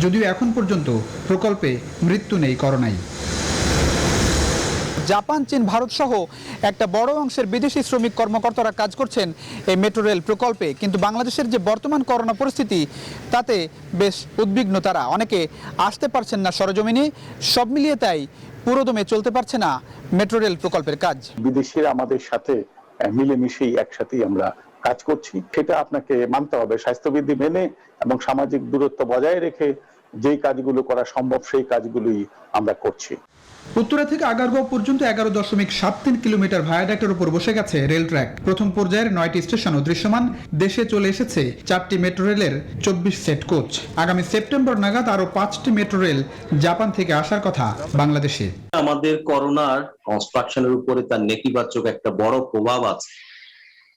যদিও এখন পর্যন্ত প্রকল্পে মৃত্যু নেই করোনায়। জাপান, চীন, ভারত সহ একটা বড় অংশের বিদেশি শ্রমিক কর্মকর্তারা কাজ করছেন এই মেট্রো রেল প্রকল্পে। কিন্তু বাংলাদেশের যে বর্তমান করোনা পরিস্থিতি তাতে বেশ উদ্বিগ্ন তারা। অনেকে আসতে পারছেন না সরজমিনে। সব মিলিয়ে তাই পুরোদমে চলতে পারছে না মেট্রো রেল প্রকল্পের কাজ। বিদেশিরা আমাদের সাথে মিলেমিশেই একসাথেই আমরা কাজ করছি, সেটা আপনাকে মানতে হবে। স্বাস্থ্যবিধি মেনে এবং সামাজিক দূরত্ব বজায় রেখে যেই কাজগুলো করা সম্ভব সেই কাজগুলোই আমরা করছি। উত্তরা থেকে আগারগাঁও পর্যন্ত 11.73 কিলোমিটার ভায়াডাক্টের উপর বসে গেছে রেল ট্র্যাক। প্রথম পর্যায়ের 9টি স্টেশনও দৃশ্যমান। দেশে চলে এসেছে 4টি মেট্রো রেলের 24 সেট কোচ। আগামী সেপ্টেম্বর নাগাদ আরো 5টি মেট্রো রেল জাপান থেকে আসার কথা বাংলাদেশে। আমাদের করোনার কনস্ট্রাকশনের উপরে তার নেতিবাচক একটা বড় প্রভাব আছে।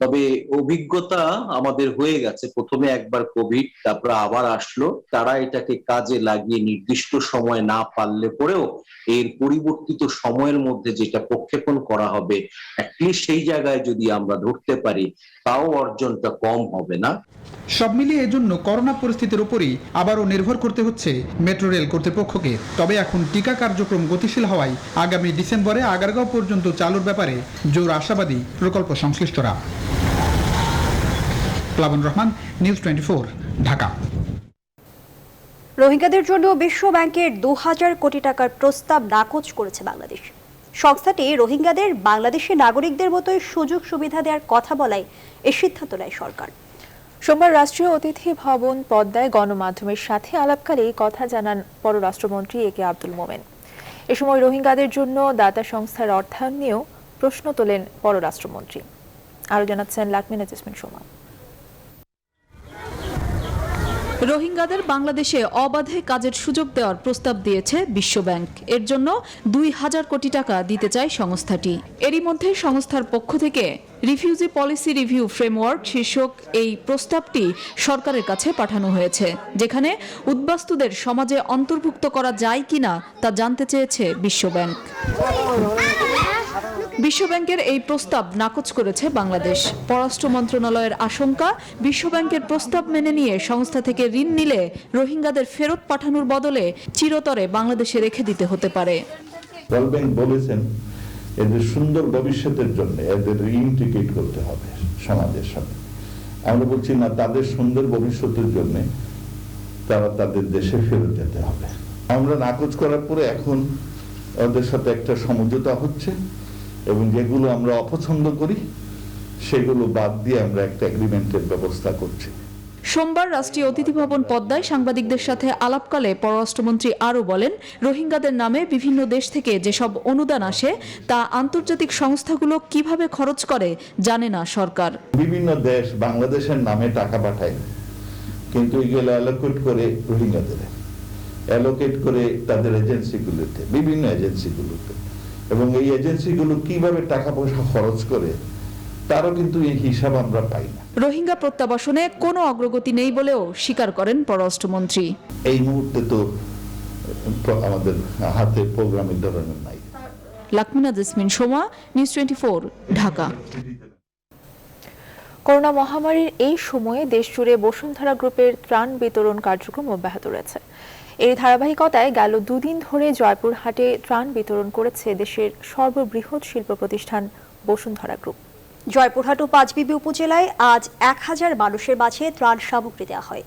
তবে অভিজ্ঞতা আমাদের হয়ে গেছে। প্রথমে একবার কোভিড, তারপর আবার আসলো। তারা এটাকে কাজে লাগিয়ে নির্দিষ্ট সময় না পারলে পরেও এর পরিবর্তিত সময়ের মধ্যে যেটা প্রক্ষেপণ করা হবে, অ্যাটলিস্ট সেই জায়গায় যদি আমরা ধরতে পারি তাও অর্জনটা কম হবে না। সব মিলিয়ে এজন্য করোনা পরিস্থিতির উপরই আবারও নির্ভর করতে হচ্ছে মেট্রো রেল কর্তৃপক্ষকে। তবে এখন টিকা কার্যক্রম গতিশীল হওয়ায় আগামী ডিসেম্বরে আগারগাঁও পর্যন্ত চালুর ব্যাপারে জোর আশাবাদী প্রকল্প সংশ্লিষ্টরা। লাবন রহমান, নিউজ 24, ঢাকা। রোহিঙ্গাদের জন্য বিশ্ব ব্যাংকের 2000 কোটি টাকার প্রস্তাব নাকচ করেছে বাংলাদেশ। সংস্থাটি রোহিঙ্গাদের বাংলাদেশের নাগরিকদের মতোই সুযোগ সুবিধা দেওয়ার কথা বলায় এই সিদ্ধান্ত নেয় সরকার। সোমবার রাষ্ট্রীয় অতিথি ভবন পদ্মায় গণমাধ্যমের সাথে আলাপকালে কথা জানান পররাষ্ট্রমন্ত্রী এ কে আব্দুল মোমেন। এ সময় রোহিঙ্গাদের জন্য দাতা সংস্থার অর্থায়ন নিয়েও প্রশ্ন তোলেন পররাষ্ট্রমন্ত্রী। আরও জানাচ্ছেন লাকমিনা জেসমিন সোমা। রোহিঙ্গাদের বাংলাদেশে অবাধে কাজের সুযোগ দেওয়ার প্রস্তাব দিয়েছে বিশ্বব্যাংক। এর জন্য 2000 কোটি টাকা দিতে চায় সংস্থাটি। এরই মধ্যে সংস্থার পক্ষ থেকে রিফিউজি পলিসি রিভিউ ফ্রেমওয়ার্ক শীর্ষক এই প্রস্তাবটি সরকারের কাছে পাঠানো হয়েছে, যেখানে উদ্বাস্তুদের সমাজে অন্তর্ভুক্ত করা যায় কিনা তা জানতে চেয়েছে বিশ্বব্যাংক। বিশ্বব্যাংকের এই প্রস্তাব নাকচ করেছে বাংলাদেশ। পররাষ্ট্র মন্ত্রণালয়ের আশঙ্কা, বিশ্বব্যাংকের প্রস্তাব মেনে নিয়ে সংস্থা থেকে ঋণ নিলে রোহিঙ্গাদের ফেরত পাঠানোর বদলে চিরতরে বাংলাদেশে রেখে দিতে হতে পারে। ওয়ার্ল্ড ব্যাংক বলেছেন এদের সুন্দর ভবিষ্যতের জন্য এদের ইন্টিগ্রেট করতে হবে সমাজের সাথে। আমরা বলছি না, তাদের সুন্দর ভবিষ্যতের জন্য তারা তাদের দেশে ফেরত যেতে হবে। আমরা নাকচ করার পরে এখন ওদের সাথে একটা সমঝোতা হচ্ছে এবং যেগুলো আমরা অপছন্দ করি সেগুলো বাদ দিয়ে আমরা একটা এগ্রিমেন্টের ব্যবস্থা করছি। সোমবার রাষ্ট্রীয় অতিথি ভবন পদ্মায় সাংবাদিকদের সাথে আলাপকালে পররাষ্ট্রমন্ত্রী আরও বলেন, রোহিঙ্গাদের নামে বিভিন্ন দেশ থেকে যেসব অনুদান আসে তা আন্তর্জাতিক সংস্থাগুলো কিভাবে খরচ করে জানে না সরকার। বিভিন্ন দেশ বাংলাদেশের নামে টাকা পাঠায়, কিন্তু এগুলো অ্যালোকেট করে রোহিঙ্গাদের, অ্যালোকেট করে তাদের এজেন্সিগুলোতে, বিভিন্ন এজেন্সিগুলোতে, এবং এই এজেন্সিগুলো কিভাবে টাকা পয়সা খরচ করে তারও কিন্তু এই হিসাব আমরা পাই না। রোহিঙ্গা প্রত্যাবাসনে কোনো অগ্রগতি নেই বলেও স্বীকার করেন পররাষ্ট্রমন্ত্রী। এই মুহূর্তে তো আমাদের হাতে প্রোগ্রামের ধরনের নাই। লাকমিনা জেসমিন সোমা, নিউজ 24, ঢাকা। করোনা মহামারীর এই সময়ে দেশজুড়ে বসুন্ধরা গ্রুপের ত্রাণ বিতরণ কার্যক্রম অব্যাহত রয়েছে। এই ধারাবাহিকতায় গেল দুদিন ধরে জয়পুরহাটে ত্রাণ বিতরণ করেছে দেশের সর্ববৃহৎ শিল্প প্রতিষ্ঠান বসুন্ধরা গ্রুপ। জয়পুরহাট ও পাঁচবিবি উপজেলায় আজ 1000 মানুষের মাঝে ত্রাণ সামগ্রী দেওয়া হয়।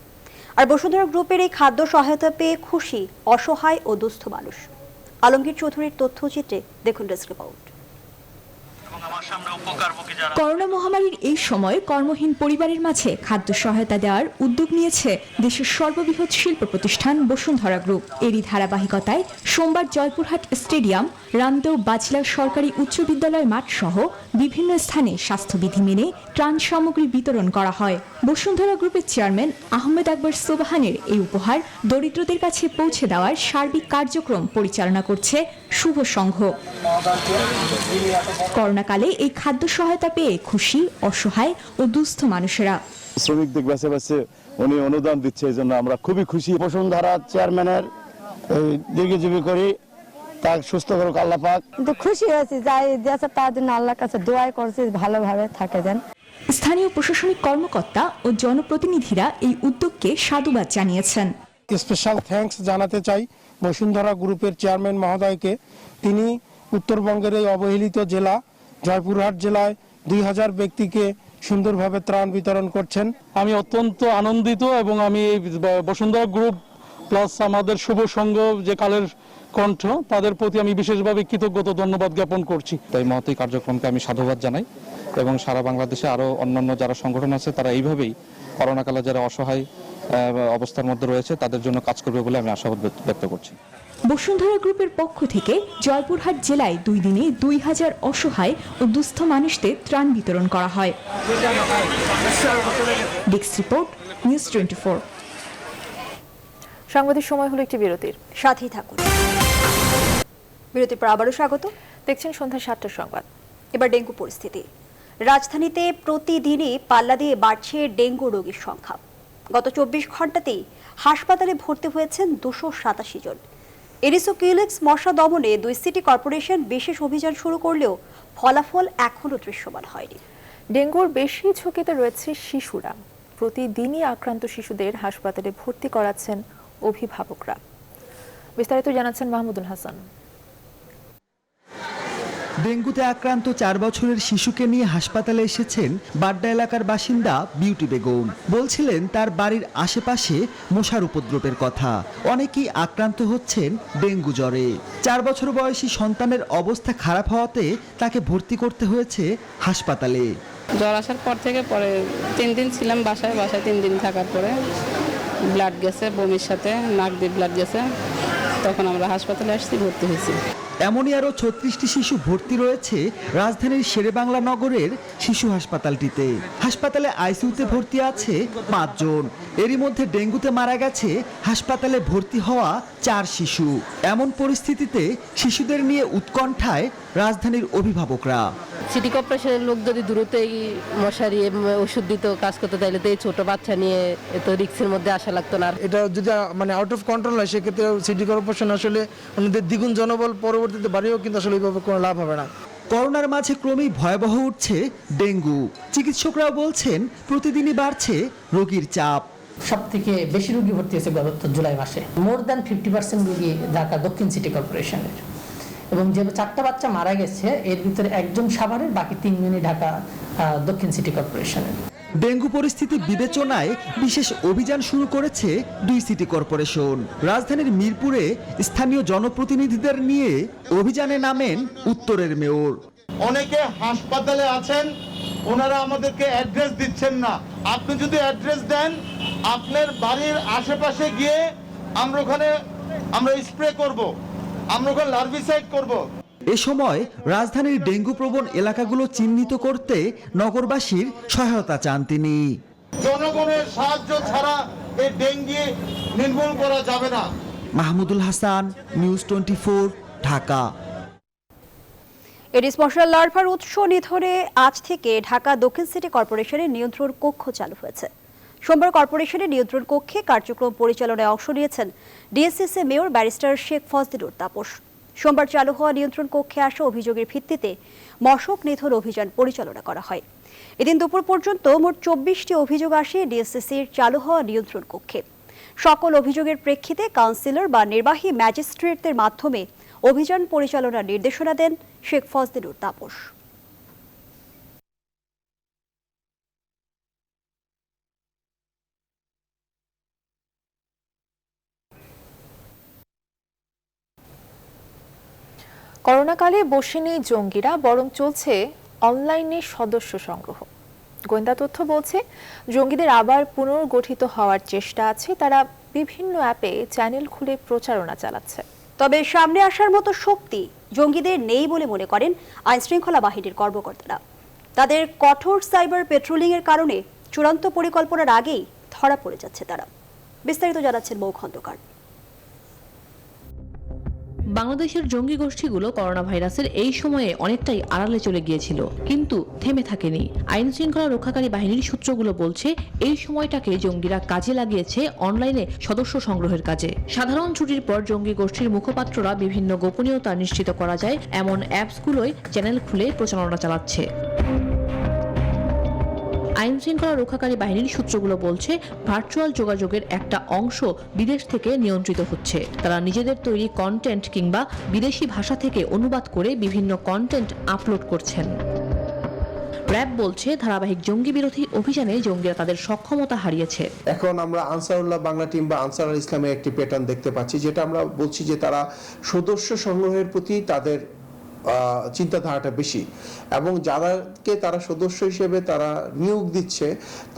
আর বসুন্ধরা গ্রুপের এই খাদ্য সহায়তা পেয়ে খুশি অসহায় ও দুস্থ মানুষ। আলমগীর চৌধুরীর তথ্যচিত্রে দেখুন ডেস্ক রিপোর্ট। করোনা মহামারীর এই সময় কর্মহীন পরিবারের মাঝে খাদ্য সহায়তা দেওয়ার উদ্যোগ নিয়েছে দেশের সর্ববৃহৎ শিল্প প্রতিষ্ঠান বসুন্ধরা গ্রুপ। এরই ধারাবাহিকতায় সোমবার জয়পুরহাট স্টেডিয়াম, রামদেও বাজলা সরকারি উচ্চ বিদ্যালয় মাঠ সহ বিভিন্ন স্থানে স্বাস্থ্যবিধি মেনে ত্রাণ সামগ্রী বিতরণ করা হয়। বসুন্ধরা গ্রুপের চেয়ারম্যান আহমেদ আকবর সুবহানের এই উপহার দরিদ্রদের কাছে পৌঁছে দেওয়ার সার্বিক কার্যক্রম পরিচালনা করছে শুভ সংঘ। করোনাকালে এই খাদ্য সহায়তা পেয়ে খুশি অসহায় ও দুস্থ মানুষেরা। শ্রমিকদের বেছে বেছে উনি অনুদান দিচ্ছে, এই জন্য আমরা খুবই খুশি। বসুন্ধরা চেয়ারম্যানের দীর্ঘজীবী করি, তার সুস্থ করুক আল্লাহ পাক। কিন্তু খুশি হয়েছি, যাই দিয়েছে তার জন্য আল্লাহর কাছে দোয়া করছি ভালোভাবে থাকে দেন। স্থানীয় প্রশাসনিক কর্মকর্তা ও জনপ্রতিনিধিরা এই উদ্যোগকে সাধুবাদ জানিয়েছেন। স্পেশাল থ্যাঙ্কস জানাতে চাই বসুন্ধরা গ্রুপের চেয়ারম্যান মহোদয়কে। তিনি উত্তরবঙ্গের এই অবহেলিত জেলা জয়পুরহাট জেলায় 2000 ব্যক্তিকে সুন্দরভাবে ত্রাণ বিতরণ করছেন। আমি অত্যন্ত আনন্দিত এবং আমি বসুন্ধরা গ্রুপ প্লাস আমাদের শুভ সংঘ যে কালের কণ্ঠ, তাদের প্রতি আমি বিশেষভাবে কৃতজ্ঞতা ধন্যবাদ জ্ঞাপন করছি। তাই মহতী কার্যক্রমকে আমি সাধুবাদ জানাই এবং সারা বাংলাদেশে আরো অন্যান্য যারা সংগঠন আছে তারা এইভাবেই করোনাকালে যারা অসহায় অবস্থার মধ্যে রয়েছে তাদের জন্য কাজ করবে বলে আমি আশাবাদ ব্যক্ত করছি। বসুন্ধরা গ্রুপের পক্ষ থেকে জয়পুরহাট জেলায় 2 দিনে 2000 অসহায় ও দুস্থ মানুষদের ত্রাণ বিতরণ করা হয়। Desk report, news 24। সংবাদের সময় হলো একটি বিরতির, সাথেই থাকুন। বিরতির পর আবারও স্বাগত। দেখছেন সন্ধ্যা 7টার সংবাদ। এবার ডেঙ্গু পরিস্থিতি। রাজধানীতে প্রতিদিনই পাল্লা দিয়ে বাড়ছে ডেঙ্গু রোগীর সংখ্যা। গত 24 ঘন্টাতেই হাসপাতালে ভর্তি হয়েছেন 287 জন। এরিসোকিউলেক্স মশা দমনে 2 সিটি কর্পোরেশন বিশেষ অভিযান শুরু করলেও ফলাফল এখনও দৃশ্যমান হয়নি। ডেঙ্গুর বেশি ঝুঁকিতে রয়েছে শিশুরা। প্রতিদিনই আক্রান্ত শিশুদের হাসপাতালে ভর্তি করাচ্ছেন অভিভাবকরা। বিস্তারিত জানাচ্ছেন মাহমুদুল হাসান। ডেঙ্গুতে আক্রান্ত 4 বছরের শিশুকে নিয়ে হাসপাতালে এসেছেন বাড্ডা এলাকার বাসিন্দা বিউটি বেগম। বলছিলেন তার বাড়ির আশেপাশে মশার উপদ্রবের কথা। অনেকেই আক্রান্ত হচ্ছেন ডেঙ্গু জ্বরে। 4 বছর বয়সী সন্তানের অবস্থা খারাপ হওয়াতে তাকে ভর্তি করতে হয়েছে হাসপাতালে। জ্বর আসার পর থেকে পরে 3 দিন ছিলাম বাসায় 3 দিন থাকার পরে ব্লাড গেছে, বমির সাথে নাক দিয়ে ব্লাড গেছে, তখন আমরা হাসপাতালে আসছি, ভর্তি হয়েছি। এমনই আরও 36টি শিশু ভর্তি রয়েছে রাজধানীর শেরেবাংলা নগরের শিশু হাসপাতালটিতে। হাসপাতালে আইসিইউতে ভর্তি আছে 5 জন। এরই মধ্যে ডেঙ্গুতে মারা গেছে হাসপাতালে ভর্তি হওয়া 4 শিশু। এমন পরিস্থিতিতে শিশুদের নিয়ে উৎকণ্ঠায় রাজধানীর অভিভাবকরা। সিটি কর্পোরেশনের লোক যদি দ্রুত এই মশারি ওষুধ দিত, কাজ করতে, তাইলে তো এই ছোট বাচ্চা নিয়ে এত রিস্কের মধ্যে আসা লাগতো না। এটা যদি আউট অফ কন্ট্রোল হয়, সেক্ষেত্রে সিটি কর্পোরেশন আসলে ওনাদের দ্বিগুণ জনবল পরবর্তীতে বাড়িও কিন্তু আসলে এইভাবে কোনো লাভ হবে না। করোনার মাঝে ক্রমেই ভয়াবহ উঠছে ডেঙ্গু। চিকিৎসকরাও বলছেন প্রতিদিনই বাড়ছে রোগীর চাপ। সবথেকে বেশি রোগী ভর্তি হয়েছে গত জুলাই মাসে, মোর দ্যান 50% রোগী ঢাকা দক্ষিণ সিটি কর্পোরেশনের। এবং যে 4টা বাচ্চা মারা গেছে এর ভিতরে 1 জন সাভারের, বাকি 3 জনই ঢাকা দক্ষিণ সিটি কর্পোরেশনের। ডেঙ্গু পরিস্থিতি বিবেচনায় বিশেষ অভিযান শুরু করেছে 2 সিটি কর্পোরেশন। রাজধানীর মিরপুরে স্থানীয় জনপ্রতিনিধিদের নিয়ে অভিযানে নামেন উত্তরের মেয়র। অনেকে হাসপাতালে আছেন, ওনারা আমাদেরকে অ্যাড্রেস দিচ্ছেন না। আপনি যদি অ্যাড্রেস দেন, আপনার বাড়ির আশেপাশে গিয়ে আমরা স্প্রে করব, আমরা ওখানে লার্ভিসাইড করব। এ সময় রাজধানীর ডেঙ্গু প্রবণ এলাকাগুলো চিহ্নিত করতে নগরবাসীর সহায়তা চান তিনি। জনগণের সাহায্য ছাড়া এই ডেঙ্গি নির্মূল করা যাবে না। মাহমুদুল হাসান, নিউজ 24, ঢাকা। এডিস মশার লার্ভার উৎস নিধনে আজ থেকে ঢাকা দক্ষিণ সিটি কর্পোরেশনের নিয়ন্ত্রণ কক্ষ চালু হয়েছে। সোমবার কর্পোরেশনের নিয়ন্ত্রণ কক্ষে কার্যক্রম পরিচালনায় অংশ নিয়েছেন DSCC mayor barrister Sheikh Fazlur Tapas. সোমবার চালু হওয়া নিয়ন্ত্রণ কক্ষে আসা অভিযোগের ভিত্তিতে মশক নিধন অভিযান পরিচালনা করা হয়। এদিন দুপুর পর্যন্ত মোট 24টি অভিযোগ আসে ডিএসসিসির চালু হওয়া নিয়ন্ত্রণ কক্ষে। সকল অভিযোগের প্রেক্ষিতে কাউন্সিলর বা নির্বাহী ম্যাজিস্ট্রেটদের মাধ্যমে অভিযান পরিচালনার নির্দেশনা দেন শেখ ফজলুর তাপস। করোনাকালে বসেনি জঙ্গিরা, বরং চলছে অনলাইনে সদস্য সংগ্রহ। গোয়েন্দা তথ্য বলছে জঙ্গিদের আবার পুনর্গঠিত হওয়ার চেষ্টা আছে। তারা বিভিন্ন অ্যাপে চ্যানেল খুলে প্রচারণা চালাচ্ছে। তবে সামনে আসার মতো শক্তি জঙ্গিদের নেই বলে মনে করেন আইনশৃঙ্খলা বাহিনীর কর্মকর্তারা। তাদের কঠোর সাইবার পেট্রোলিং এর কারণে চূড়ান্ত পরিকল্পনার আগেই ধরা পড়ে যাচ্ছে তারা। বিস্তারিত জানাচ্ছেন মৌ খন্দকার। বাংলাদেশের জঙ্গি গোষ্ঠীগুলো করোনা ভাইরাসের এই সময়ে অনেকটাই আড়ালে চলে গিয়েছিল, কিন্তু থেমে থাকেনি। আইন শৃঙ্খলা রক্ষাকারী বাহিনীর সূত্রগুলো বলছে এই সময়টাকে জঙ্গিরা কাজে লাগিয়েছে অনলাইনে সদস্য সংগ্রহের কাজে। সাধারণ ছুটির পর জঙ্গি গোষ্ঠীর মুখপাত্ররা বিভিন্ন গোপনীয়তা নিশ্চিত করা যায় এমন অ্যাপসগুলোই চ্যানেল খুলে প্রচারণা চালাচ্ছে। আইন শৃঙ্খলা রক্ষাকারী বাহিনীর সূত্রগুলো বলছে ভার্চুয়াল যোগাযোগের একটা অংশ বিদেশ থেকে নিয়ন্ত্রিত হচ্ছে। তারা নিজেদের তৈরি কন্টেন্ট কিংবা বিদেশি ভাষা থেকে অনুবাদ করে বিভিন্ন কন্টেন্ট আপলোড করছেন। র‍্যাব বলছে ধারাবাহিক জঙ্গি বিরোধী অভিযানে জঙ্গিরা তাদের সক্ষমতা হারিয়েছে। এখন আমরা আনসারুল্লাহ বাংলা টিম বা আনসার আল ইসলামের একটি প্যাটার্ন দেখতে পাচ্ছি, যেটা আমরা বলছি যে তারা সদস্য সংগ্রহের প্রতি তাদের চিন্তাধারাটা বেশি, এবং যাদেরকে তারা সদস্য হিসেবে তারা নিয়োগ দিচ্ছে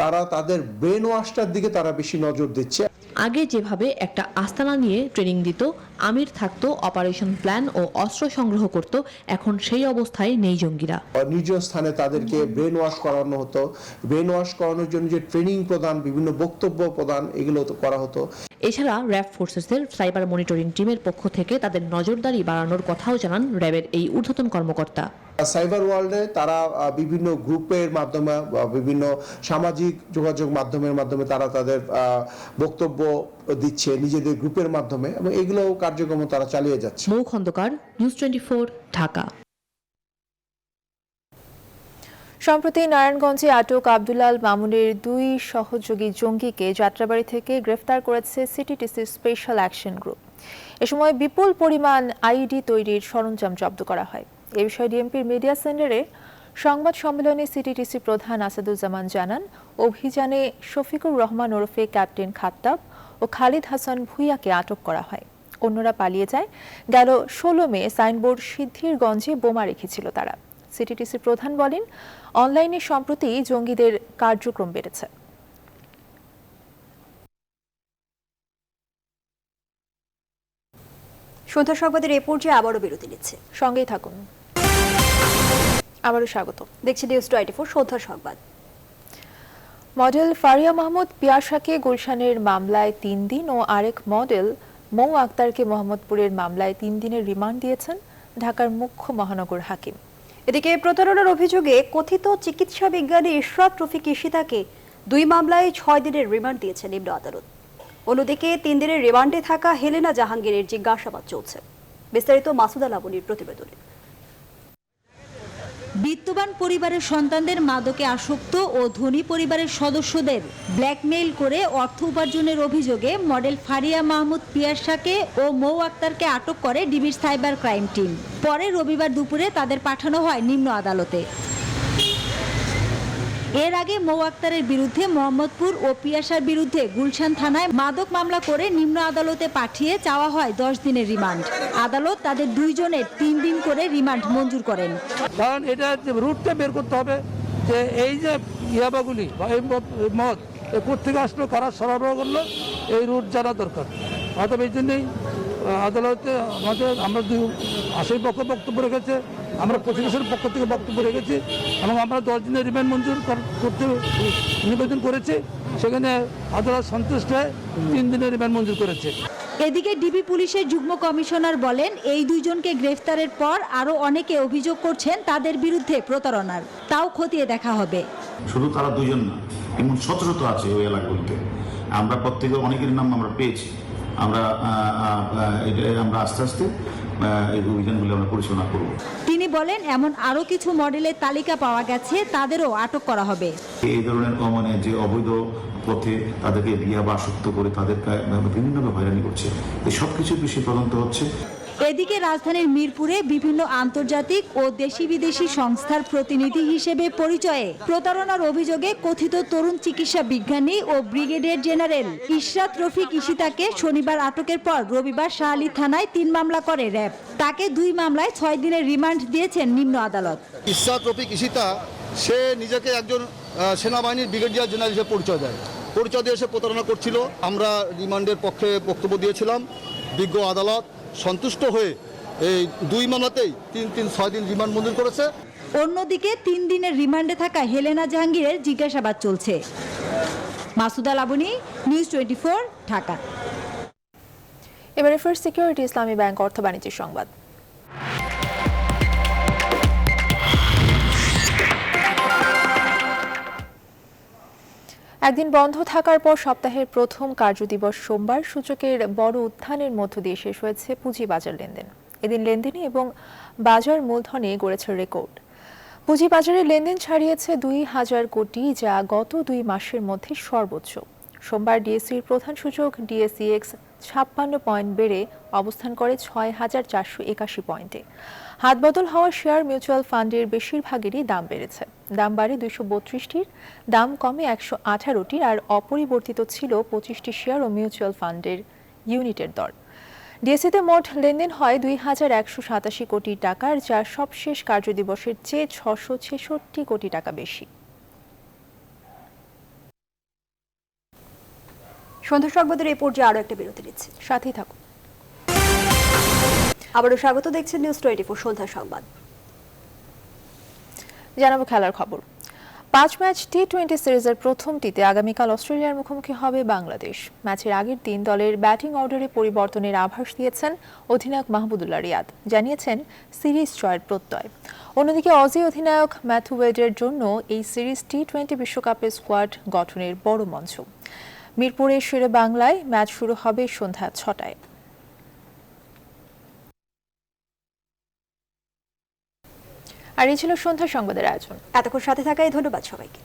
তারা তাদের ব্রেন ওয়াশটার দিকে তারা বেশি নজর দিচ্ছে। আগে যেভাবে একটা আস্তানা নিয়ে ট্রেনিং দিত, আমির থাকতো, অপারেশন প্ল্যান ও অস্ত্র সংগ্রহ করত, এখন সেই অবস্থায় নেই জঙ্গিরা। নির্জন স্থানে তাদেরকে ব্রেন ওয়াশ করানো হতো, ব্রেন ওয়াশ করানোর জন্য যে ট্রেনিং প্রদান, বিভিন্ন বক্তব্য প্রদান, এগুলো করা হতো। এছাড়া র্যাব ফোর্সেসের সাইবার মনিটরিং টিমের পক্ষ থেকে তাদের নজরদারি বাড়ানোর কথাও জানান র্যাবের এই ঊর্ধ্বতন কর্মকর্তা। সাইবার ওয়ার্ল্ডে তারা বিভিন্ন গ্রুপের মাধ্যমে, বিভিন্ন সামাজিক যোগাযোগ মাধ্যমের মাধ্যমে তারা তাদের বক্তব্য দিচ্ছে নিজেদের গ্রুপের মাধ্যমে, এবং এগুলো কার্যক্রম তারা চালিয়ে যাচ্ছে। মৌ খন্দকার, নিউজ 24, ঢাকা। সম্প্রতি নারায়ণগঞ্জে আটক আব্দুলাল মামুনের 2 সহযোগী জঙ্গিকে যাত্রাবাড়ি থেকে গ্রেফতার করেছে সিটিটিসি স্পেশাল অ্যাকশন গ্রুপ। এ সময় বিপুল পরিমাণ আইডি তৈরির সরঞ্জাম জব্দ করা হয়। এ বিষয়ে ডিএমপির মিডিয়া সেন্টারে সংবাদ সম্মেলনে সিটিটিসি প্রধান আসাদুজ্জামান জানান, অভিযানে শফিকুর রহমান ওরফে ক্যাপ্টেন খাত্তাব ও খালিদ হাসান ভুইয়াকে আটক করা হয়। অন্যরা পালিয়ে যায়। গেল 16 মে সাইনবোর্ড সিদ্ধিরগঞ্জে বোমা রেখেছিল তারা। সিটিটিসি প্রধান বলেন, অনলাইনে সম্প্রতি জঙ্গিদের কার্যক্রম বেড়েছে। সন্ধ্যা সংবাদের এই পর্যায়ে আবারও বিরতি নিচ্ছে, সঙ্গেই থাকুন। আবারও স্বাগত। দেখছি নিউজ 24 সন্ধ্যা সংবাদ। মডেল ফারিয়া মাহমুদ পিয়াসাকে গুলশানের মামলায় 3 দিন ও আরেক মডেল মৌ আক্তারকে মোহাম্মদপুরের মামলায় 3 দিনের রিমান্ড দিয়েছেন ঢাকার মুখ্য মহানগর হাকিম। এদিকে প্রতারণার অভিযোগে কথিত চিকিৎসা বিজ্ঞানী ইশরাত রফিক ঈশিতাকে 2 মামলায় 6 দিনের রিমান্ড দিয়েছে নিম্ন আদালত। অন্যদিকে 3 দিনের রিমান্ডে থাকা হেলেনা জাহাঙ্গীরের জিজ্ঞাসাবাদ চলছে। বিস্তারিত মাসুদা লাবণীর প্রতিবেদনে। বিত্তবান পরিবারের সন্তানদের মাদকে আসক্ত ও ধনী পরিবারের সদস্যদের ব্ল্যাকমেইল করে অর্থ উপার্জনের অভিযোগে মডেল ফারিয়া মাহমুদ পিয়াসাকে ও মৌ আক্তারকে আটক করে ডিবির সাইবার ক্রাইম টিম। পরে রবিবার দুপুরে তাদের পাঠানো হয় নিম্ন আদালতে। এর আগে মৌ আক্তারের বিরুদ্ধে মোহাম্মদপুর ও পিয়াসার বিরুদ্ধে গুলশান থানায় মাদক মামলা করে নিম্ন আদালতে পাঠিয়ে চাওয়া হয় 10 দিনের রিমান্ড। আদালত তাদের 2 জনের 3 দিন করে রিমান্ড মঞ্জুর করেন। কারণ এটা রুটটা বের করতে হবে যে এই যে ইয়াবাগুলি বা এই মদ কোথেকে আসলো, কারা সরবরাহ করলো, এই রুট জানা দরকার। অতএব এই জন্যই আদালতে আমরা 2 আসামি পক্ষ বক্তব্য রেখেছে, আমরা প্রসিকিউশনের পক্ষ থেকে বক্তব্য রেখেছি এবং আমরা 10 দিনের রিমান্ড মঞ্জুর করতে নিবেদন করেছি। সেখানে আদালত সন্তুষ্ট হয়ে 3 দিনের রিমান্ড মঞ্জুর করেছে। এদিকে ডিবি পুলিশের যুগ্ম কমিশনার বলেন, এই 2 জনকে গ্রেফতারের পর আরো অনেকে অভিযোগ করছেন তাদের বিরুদ্ধে প্রতারণার, তাও খতিয়ে দেখা হবে। শুধু তারা 2 জন না, এমন শত শত আছে ওই এলাকাগুলিতে। আমরা প্রত্যেকের অনেকের নাম আমরা পেয়েছি। আমরা আস্তে আস্তে এই অভিযানগুলো আমরা পরিচালনা করব। তিনি বলেন, এমন আরো কিছু মডেলের তালিকা পাওয়া গেছে, তাদেরও আটক করা হবে। এই ধরনের যে অবৈধ পথে তাদেরকে বিয়া বা আসক্ত করে তাদের বিভিন্নভাবে হয়রানি করছে, এই সবকিছুর বিষয়ে তদন্ত হচ্ছে। এদিকে রাজধানীর মিরপুরে বিভিন্ন আন্তর্জাতিক ও দেশি বিদেশি সংস্থার প্রতিনিধি হিসেবে পরিচয়ে প্রতারণার অভিযোগে কথিত তরুণ চিকিৎসা বিজ্ঞানী ও ব্রিগেডিয়ার জেনারেল ইশরাত রফিক ঈশিতাকে শনিবার আটকের পর রবিবার শাহআলী থানায় 3 মামলা করে র‍্যাব। তাকে 2 মামলায় 6 দিনের রিমান্ড দিয়েছেন নিম্ন আদালত। ইশরাত রফিক ঈশিতা সে নিজেকে একজন সেনাবাহিনীর ব্রিগেডিয়ার জেনারেল হিসেবে পরিচয় দিয়ে সে প্রতারণা করছিল। আমরা রিমান্ডের পক্ষে বক্তব্য দিয়েছিলাম। বিজ্ঞ আদালত সন্তুষ্ট হয়ে এই 2 মামলাতেই 6 দিন রিমান্ড মঞ্জুর করেছে। অন্যদিকে 3 দিনের রিমান্ডে থাকা হেলেনা জাহাঙ্গীরের জিজ্ঞাসাবাদ চলছে। মাসুদা লাবণী, নিউজ 24, ঢাকা। এবারে ফার্স্ট সিকিউরিটি ইসলামী ব্যাংক অর্থ বাণিজ্য সংবাদ। একদিন বন্ধ থাকার পর সপ্তাহের প্রথম কার্যদিবস সোমবার সূচকের বড় উত্থানের মধ্য দিয়ে শেষ হয়েছে পুঁজিবাজার লেনদেন। এদিন লেনদেনে এবং বাজার মূলধনে গড়েছে রেকর্ড। পুঁজিবাজারের লেনদেন ছাড়িয়েছে 2000 কোটি, যা গত 2 মাসের মধ্যে সর্বোচ্চ। সোমবার ডিএসসির প্রধান সূচক ডিএসইএক্স 56 পয়েন্ট বেড়ে অবস্থান করে 6481 পয়েন্টে। হাতবদল হওয়া শেয়ার মিউচুয়াল ফান্ডের বেশিরভাগেরই দাম বেড়েছে। দাম বাড়ে 232টির, দাম কমে 118টির, আর অপরিবর্তিত ছিল 25টি শেয়ার ও মিউচুয়াল ফান্ডের ইউনিটের দর। ডিএসইতে মোট লেনদেন হয় 2187 কোটি টাকার, যা সবশেষ কার্যদিবসের চেয়ে 666 কোটি টাকা বেশি। সন্ধ্যা সংবাদের এই পর্যায়ে আরো একটা বিরতি নিচ্ছে, সাথেই থাকুন। আবারও স্বাগত, দেখছেন নিউজ 24 সন্ধ্যা সংবাদ। জানাবো খেলার খবর। 5 ম্যাচ টি20 সিরিজের প্রথমটিতে আগামীকাল অস্ট্রেলিয়ার মুখোমুখি হবে বাংলাদেশ। ম্যাচের আগের দিন দলের ব্যাটিং অর্ডারে পরিবর্তনের আভাস দিয়েছেন অধিনায়ক মাহমুদুল্লাহ রিয়াদ, জানিয়েছেন সিরিজ জয়ের প্রত্যয়। অন্যদিকে অজি অধিনায়ক ম্যাথু ওয়েডের জন্য এই সিরিজ টি20 বিশ্বকাপের স্কোয়াড গঠনের বড় মঞ্চ। মিরপুরের শেরে বাংলায় ম্যাচ শুরু হবে সন্ধ্যা 6টায়। আর এই ছিল সন্ধ্যা সংবাদের আয়োজন। এতক্ষণ সাথে থাকায় ধন্যবাদ সবাইকে।